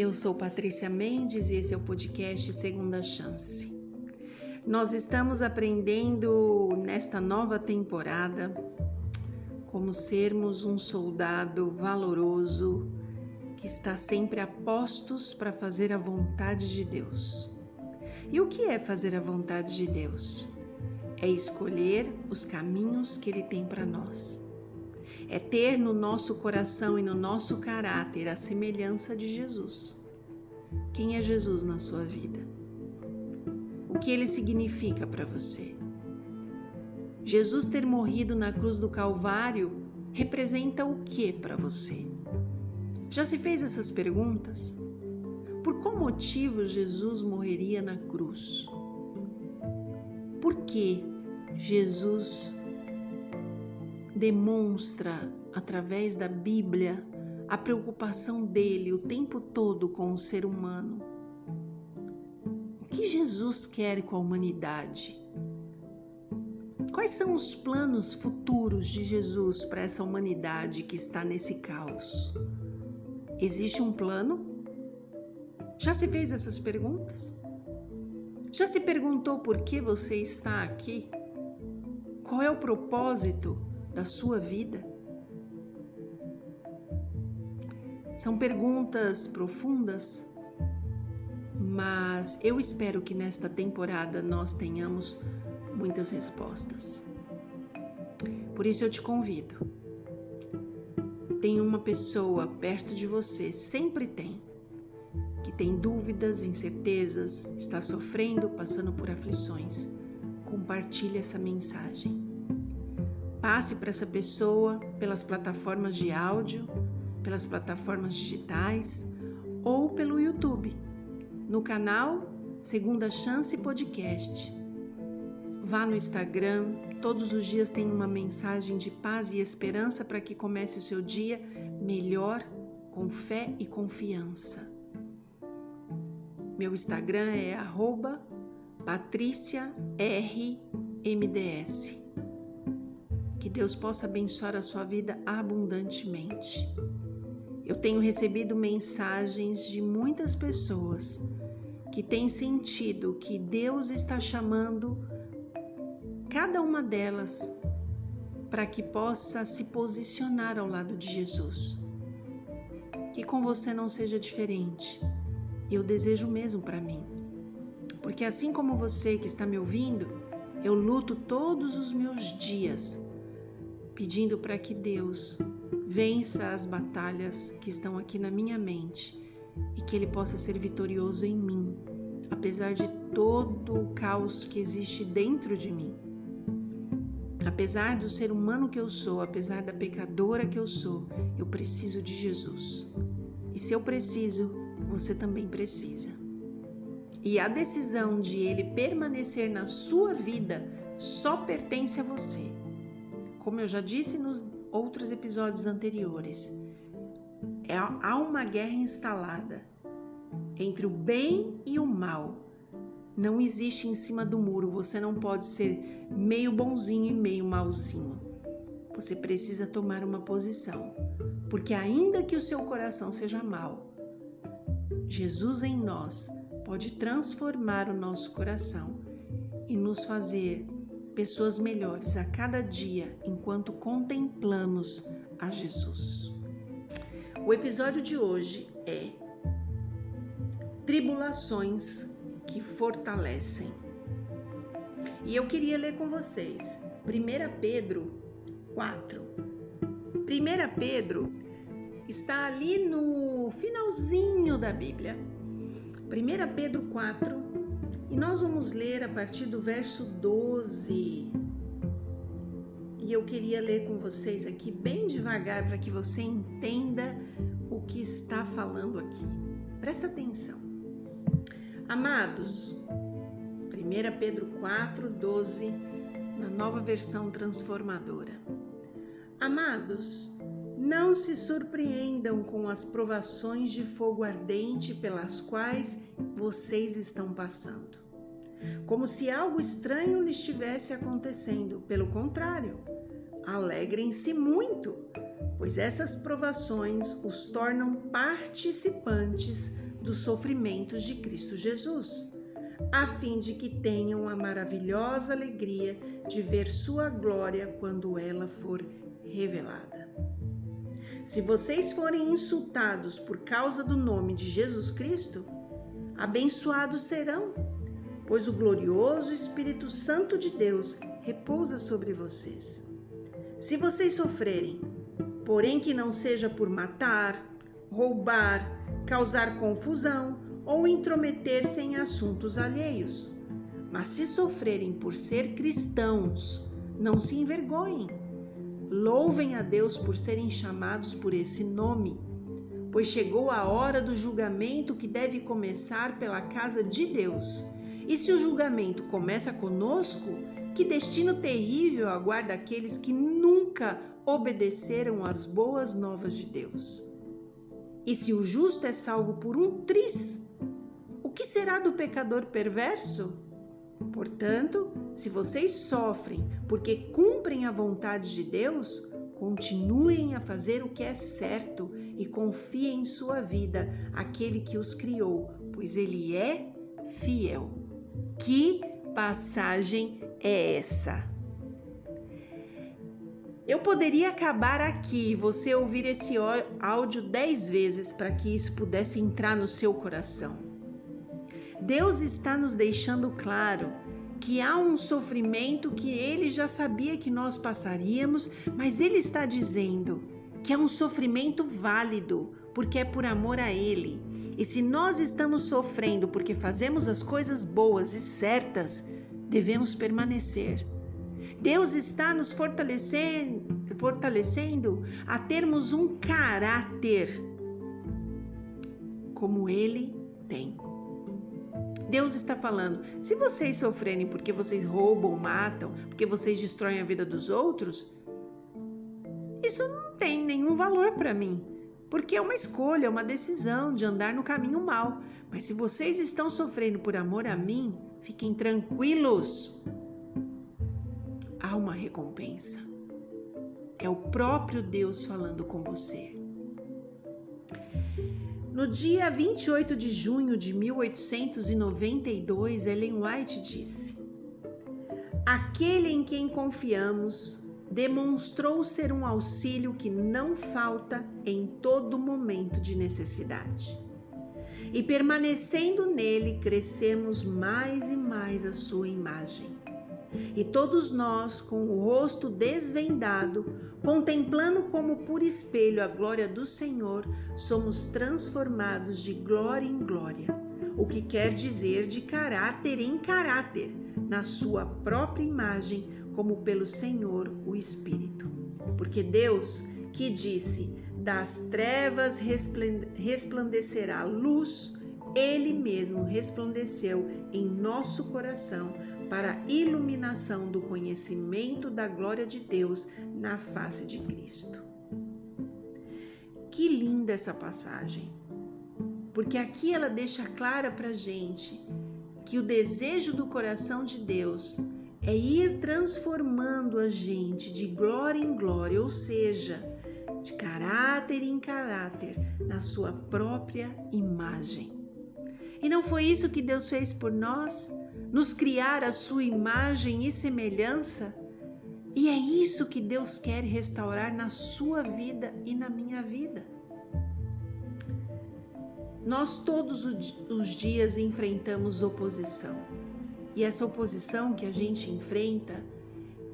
Eu sou Patrícia Mendes e esse é o podcast Segunda Chance. Nós estamos aprendendo nesta nova temporada como sermos um soldado valoroso que está sempre a postos para fazer a vontade de Deus. E o que é fazer a vontade de Deus? É escolher os caminhos que Ele tem para nós. É ter no nosso coração e no nosso caráter a semelhança de Jesus. Quem é Jesus na sua vida? O que Ele significa para você? Jesus ter morrido na cruz do Calvário representa o que para você? Já se fez essas perguntas? Por qual motivo Jesus morreria na cruz? Por que Jesus demonstra, através da Bíblia, a preocupação dele o tempo todo com o ser humano? O que Jesus quer com a humanidade? Quais são os planos futuros de Jesus para essa humanidade que está nesse caos? Existe um plano? Já se fez essas perguntas? Já se perguntou por que você está aqui? Qual é o propósito da sua vida? São perguntas profundas, mas eu espero que nesta temporada nós tenhamos muitas respostas. Por isso eu te convido. Tem uma pessoa perto de você, sempre tem, que tem dúvidas, incertezas, está sofrendo, passando por aflições. Compartilhe essa mensagem. Passe para essa pessoa pelas plataformas de áudio, pelas plataformas digitais ou pelo YouTube, no canal Segunda Chance Podcast. Vá no Instagram, todos os dias tem uma mensagem de paz e esperança para que comece o seu dia melhor, com fé e confiança. Meu Instagram é @patriciarmds. Que Deus possa abençoar a sua vida abundantemente. Eu tenho recebido mensagens de muitas pessoas que têm sentido que Deus está chamando cada uma delas para que possa se posicionar ao lado de Jesus. Que com você não seja diferente. Eu desejo o mesmo para mim. Porque assim como você que está me ouvindo, eu luto todos os meus dias pedindo para que Deus vença as batalhas que estão aqui na minha mente e que Ele possa ser vitorioso em mim, apesar de todo o caos que existe dentro de mim. Apesar do ser humano que eu sou, apesar da pecadora que eu sou, eu preciso de Jesus. E se eu preciso, você também precisa. E a decisão de Ele permanecer na sua vida só pertence a você. Como eu já disse nos outros episódios anteriores, há uma guerra instalada entre o bem e o mal. Não existe em cima do muro, você não pode ser meio bonzinho e meio malzinho. Você precisa tomar uma posição, porque ainda que o seu coração seja mau, Jesus em nós pode transformar o nosso coração e nos fazer pessoas melhores a cada dia enquanto contemplamos a Jesus. O episódio de hoje é Tribulações que fortalecem. E eu queria ler com vocês 1 Pedro 4. 1 Pedro está ali no finalzinho da Bíblia. 1 Pedro 4. E nós vamos ler a partir do verso 12. E eu queria ler com vocês aqui bem devagar para que você entenda o que está falando aqui. Presta atenção. Amados, 1 Pedro 4, 12, na nova versão transformadora. Amados, não se surpreendam com as provações de fogo ardente pelas quais vocês estão passando, como se algo estranho lhes estivesse acontecendo. Pelo contrário, alegrem-se muito, pois essas provações os tornam participantes dos sofrimentos de Cristo Jesus, a fim de que tenham a maravilhosa alegria de ver sua glória quando ela for revelada. Se vocês forem insultados por causa do nome de Jesus Cristo, abençoados serão, pois o glorioso Espírito Santo de Deus repousa sobre vocês. Se vocês sofrerem, porém que não seja por matar, roubar, causar confusão ou intrometer-se em assuntos alheios, mas se sofrerem por ser cristãos, não se envergonhem. Louvem a Deus por serem chamados por esse nome, pois chegou a hora do julgamento que deve começar pela casa de Deus. E se o julgamento começa conosco, que destino terrível aguarda aqueles que nunca obedeceram às boas novas de Deus. E se o justo é salvo por um tris, o que será do pecador perverso? Portanto, se vocês sofrem porque cumprem a vontade de Deus, continuem a fazer o que é certo e confiem em sua vida aquele que os criou, pois ele é fiel. Que passagem é essa? Eu poderia acabar aqui e você ouvir esse áudio 10 vezes para que isso pudesse entrar no seu coração. Deus está nos deixando claro que há um sofrimento que Ele já sabia que nós passaríamos, mas Ele está dizendo que é um sofrimento válido, porque é por amor a Ele. E se nós estamos sofrendo porque fazemos as coisas boas e certas, devemos permanecer. Deus está nos fortalecendo a termos um caráter como Ele tem. Deus está falando, se vocês sofrerem porque vocês roubam, matam, porque vocês destroem a vida dos outros, isso não tem nenhum valor para mim, porque é uma escolha, uma decisão de andar no caminho mau. Mas se vocês estão sofrendo por amor a mim, fiquem tranquilos. Há uma recompensa. É o próprio Deus falando com você. No dia 28 de junho de 1892, Ellen White disse: aquele em quem confiamos demonstrou ser um auxílio que não falta em todo momento de necessidade. E permanecendo nele, crescemos mais e mais a sua imagem. E todos nós, com o rosto desvendado, contemplando como por espelho a glória do Senhor, somos transformados de glória em glória, o que quer dizer de caráter em caráter, na sua própria imagem, como pelo Senhor o Espírito. Porque Deus, que disse, das trevas resplandecerá luz, Ele mesmo resplandeceu em nosso coração para a iluminação do conhecimento da glória de Deus na face de Cristo. Que linda essa passagem! Porque aqui ela deixa clara para a gente que o desejo do coração de Deus é ir transformando a gente de glória em glória, ou seja, de caráter em caráter, na sua própria imagem. E não foi isso que Deus fez por nós? Nos criar a sua imagem e semelhança? E é isso que Deus quer restaurar na sua vida e na minha vida. Nós todos os dias enfrentamos oposição. E essa oposição que a gente enfrenta,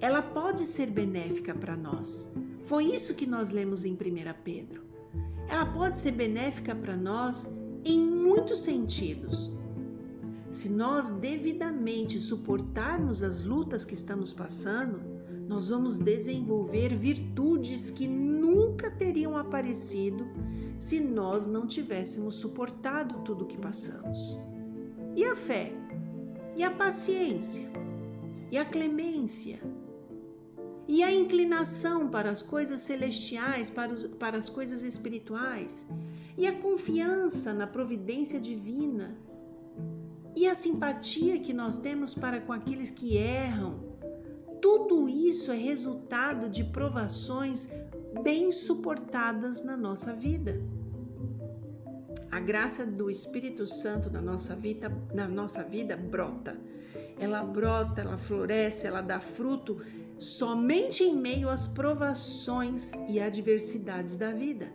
ela pode ser benéfica para nós. Foi isso que nós lemos em 1 Pedro. Ela pode ser benéfica para nós em muitos sentidos. Se nós devidamente suportarmos as lutas que estamos passando, nós vamos desenvolver virtudes que nunca teriam aparecido se nós não tivéssemos suportado tudo o que passamos. E a fé? E a paciência? E a clemência? E a inclinação para as coisas celestiais, para as coisas espirituais? E a confiança na providência divina? E a simpatia que nós temos para com aqueles que erram? Tudo isso é resultado de provações bem suportadas na nossa vida. a graça do Espírito Santo na nossa vida brota. Ela brota, ela floresce, ela dá fruto somente em meio às provações e adversidades da vida.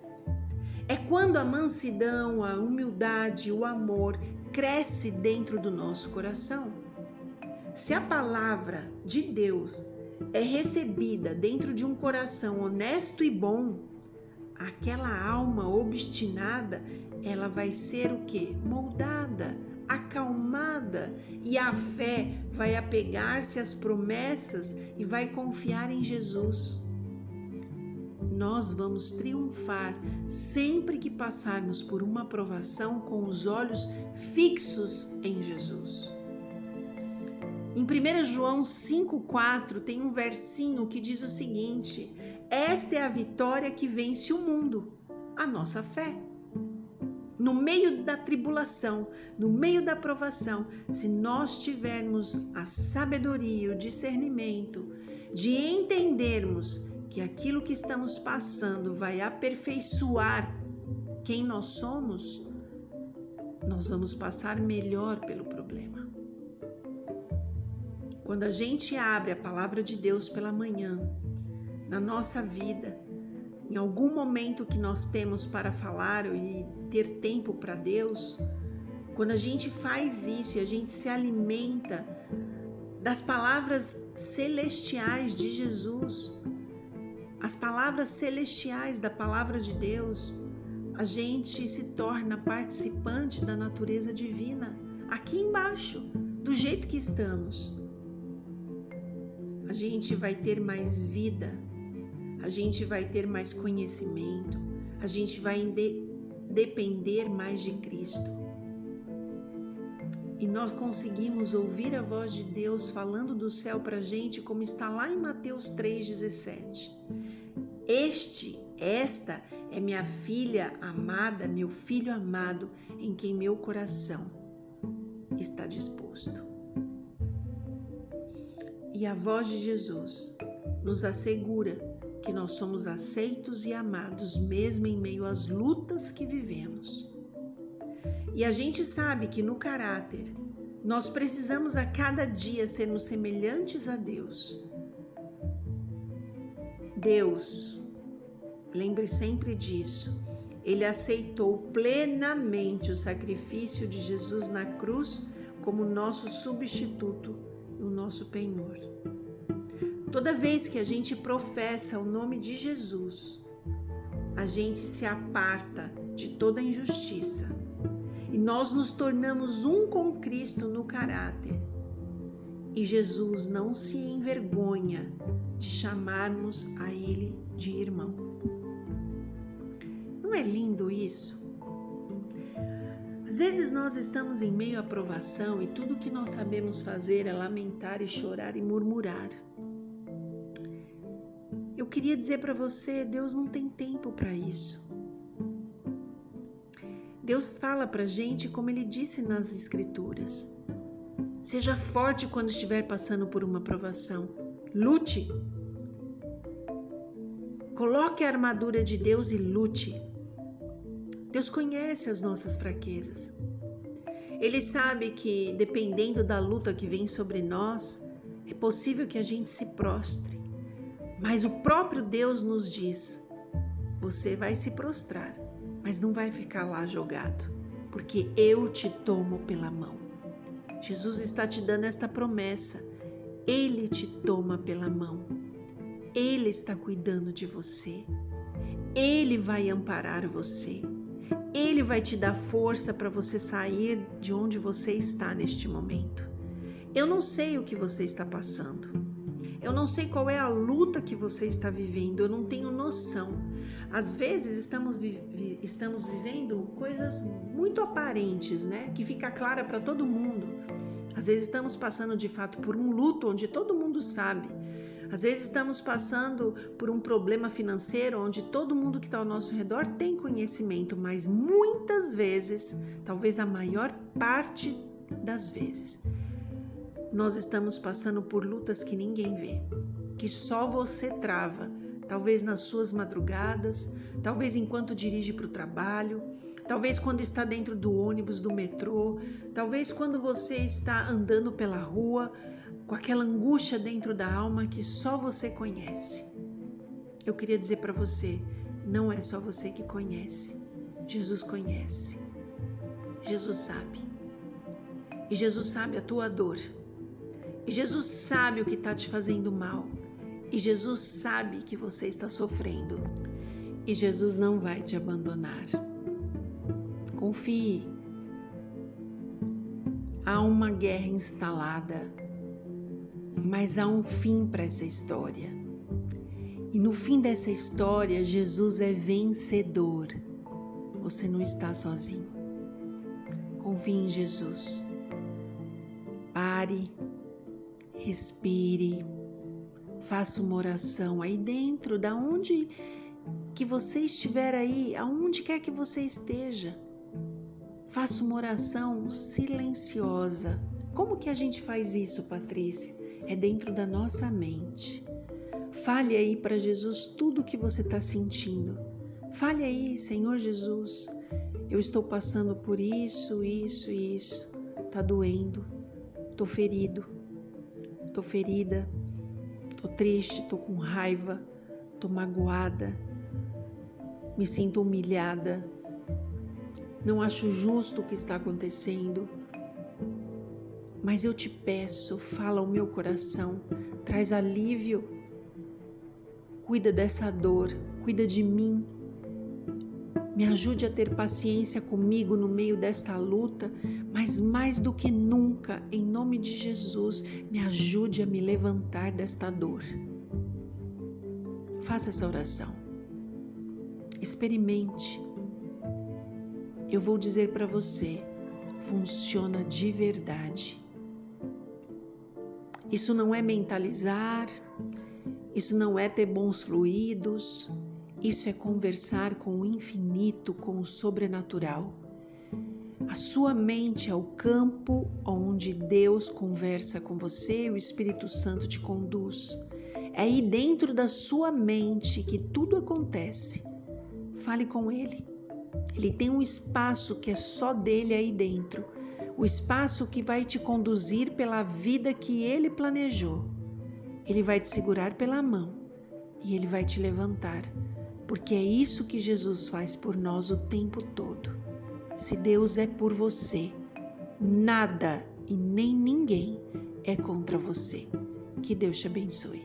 É quando a mansidão, a humildade, o amor cresce dentro do nosso coração. Se a palavra de Deus é recebida dentro de um coração honesto e bom, aquela alma obstinada, ela vai ser o quê? Moldada, acalmada, e a fé vai apegar-se às promessas e vai confiar em Jesus. Nós vamos triunfar sempre que passarmos por uma provação com os olhos fixos em Jesus. Em 1 João 5,4 tem um versinho que diz o seguinte: esta é a vitória que vence o mundo, a nossa fé. No meio da tribulação, no meio da provação, se nós tivermos a sabedoria e o discernimento de entendermos que aquilo que estamos passando vai aperfeiçoar quem nós somos, nós vamos passar melhor pelo problema. Quando a gente abre a palavra de Deus pela manhã, na nossa vida, em algum momento que nós temos para falar e ter tempo para Deus, quando a gente faz isso e a gente se alimenta das palavras celestiais de Jesus, as palavras celestiais da palavra de Deus, a gente se torna participante da natureza divina, aqui embaixo, do jeito que estamos. A gente vai ter mais vida, a gente vai ter mais conhecimento, a gente vai depender mais de Cristo. E nós conseguimos ouvir a voz de Deus falando do céu para a gente, como está lá em Mateus 3,17. Esta é minha filha amada, meu filho amado, em quem meu coração está disposto. E a voz de Jesus nos assegura que nós somos aceitos e amados mesmo em meio às lutas que vivemos. E a gente sabe que no caráter nós precisamos a cada dia sermos semelhantes a Deus. Deus, lembre sempre disso, Ele aceitou plenamente o sacrifício de Jesus na cruz como nosso substituto e o nosso penhor. Toda vez que a gente professa o nome de Jesus, a gente se aparta de toda injustiça e nós nos tornamos um com Cristo no caráter. E Jesus não se envergonha de chamarmos a Ele de irmão. Não é lindo isso? Às vezes nós estamos em meio à provação e tudo que nós sabemos fazer é lamentar e chorar e murmurar. Eu queria dizer para você, Deus não tem tempo para isso. Deus fala para a gente como Ele disse nas Escrituras. Seja forte quando estiver passando por uma provação. Lute. Coloque a armadura de Deus e lute. Deus conhece as nossas fraquezas. Ele sabe que, dependendo da luta que vem sobre nós, é possível que a gente se prostre. Mas o próprio Deus nos diz: você vai se prostrar, mas não vai ficar lá jogado, porque eu te tomo pela mão. Jesus está te dando esta promessa. Ele te toma pela mão. Ele está cuidando de você. Ele vai amparar você. Ele vai te dar força para você sair de onde você está neste momento. Eu não sei o que você está passando. Eu não sei qual é a luta que você está vivendo. Eu não tenho noção. Às vezes estamos vivendo coisas muito aparentes, né? Que fica clara para todo mundo. Às vezes estamos passando de fato por um luto onde todo mundo sabe. Às vezes estamos passando por um problema financeiro onde todo mundo que está ao nosso redor tem conhecimento, mas muitas vezes, talvez a maior parte das vezes, nós estamos passando por lutas que ninguém vê, que só você trava, talvez nas suas madrugadas, talvez enquanto dirige para o trabalho, talvez quando está dentro do ônibus, do metrô, talvez quando você está andando pela rua, com aquela angústia dentro da alma que só você conhece. Eu queria dizer para você, não é só você que conhece. Jesus conhece. Jesus sabe. E Jesus sabe a tua dor. E Jesus sabe o que está te fazendo mal. E Jesus sabe que você está sofrendo. E Jesus não vai te abandonar. Confie. Há uma guerra instalada, mas há um fim para essa história. E no fim dessa história, Jesus é vencedor. Você não está sozinho. Confie em Jesus. Pare, respire, faça uma oração aí dentro, da onde que você estiver aí, aonde quer que você esteja. Faça uma oração silenciosa. Como que a gente faz isso, Patrícia? É dentro da nossa mente. Fale aí para Jesus tudo o que você está sentindo. Fale aí, Senhor Jesus, eu estou passando por isso, isso e isso. Tá doendo, tô ferido, tô ferida, tô triste, tô com raiva, tô magoada, me sinto humilhada, não acho justo o que está acontecendo. Mas eu te peço, fala ao meu coração, traz alívio, cuida dessa dor, cuida de mim. Me ajude a ter paciência comigo no meio desta luta, mas mais do que nunca, em nome de Jesus, me ajude a me levantar desta dor. Faça essa oração. Experimente. Eu vou dizer para você, funciona de verdade. Isso não é mentalizar, isso não é ter bons fluidos, isso é conversar com o infinito, com o sobrenatural. A sua mente é o campo onde Deus conversa com você e o Espírito Santo te conduz. É aí dentro da sua mente que tudo acontece. Fale com Ele. Ele tem um espaço que é só dele aí dentro. O espaço que vai te conduzir pela vida que Ele planejou. Ele vai te segurar pela mão e Ele vai te levantar. Porque é isso que Jesus faz por nós o tempo todo. Se Deus é por você, nada e nem ninguém é contra você. Que Deus te abençoe.